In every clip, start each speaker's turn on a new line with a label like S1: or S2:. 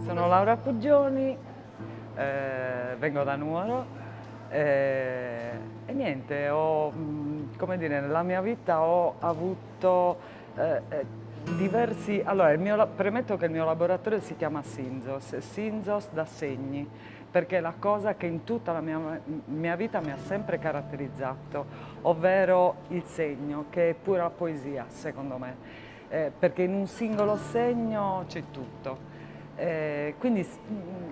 S1: Sono Laura Puggioni, vengo da Nuoro e niente, come dire, nella mia vita ho avuto diversi... Allora, premetto che il mio laboratorio si chiama Synzos da segni, perché è la cosa che in tutta la mia vita mi ha sempre caratterizzato, ovvero il segno, che è pura poesia, secondo me. Perché in un singolo segno c'è tutto. Quindi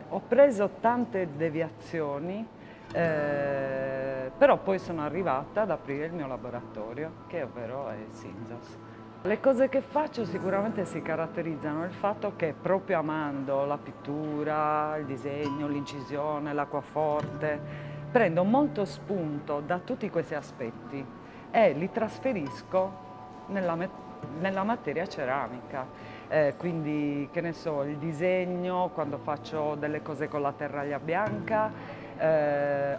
S1: ho preso tante deviazioni, però poi sono arrivata ad aprire il mio laboratorio, che ovvero è Synzos. Le cose che faccio sicuramente si caratterizzano nel fatto che proprio amando la pittura, il disegno, l'incisione, l'acquaforte, prendo molto spunto da tutti questi aspetti e li trasferisco nella materia ceramica. Quindi, che ne so, il disegno, quando faccio delle cose con la terraglia bianca,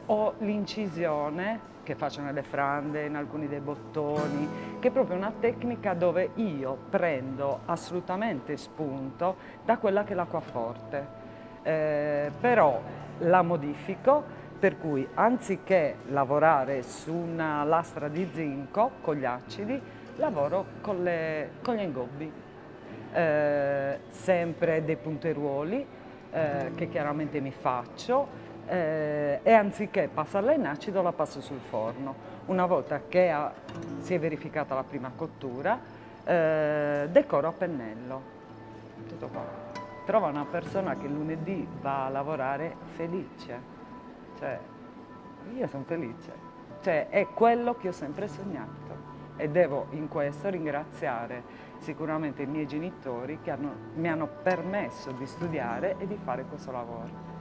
S1: o l'incisione, che faccio nelle frande, in alcuni dei bottoni, che è proprio una tecnica dove io prendo assolutamente spunto da quella che è l'acquaforte, però la modifico, per cui anziché lavorare su una lastra di zinco con gli acidi, lavoro con gli ingobbi, sempre dei punteruoli che chiaramente mi faccio, e anziché passarla in acido la passo sul forno. Una volta che si è verificata la prima cottura, decoro a pennello. Tutto qua. Trova una persona che lunedì va a lavorare felice. Cioè, io sono felice. Cioè, è quello che ho sempre sognato. E devo in questo ringraziare sicuramente i miei genitori che mi hanno permesso di studiare e di fare questo lavoro.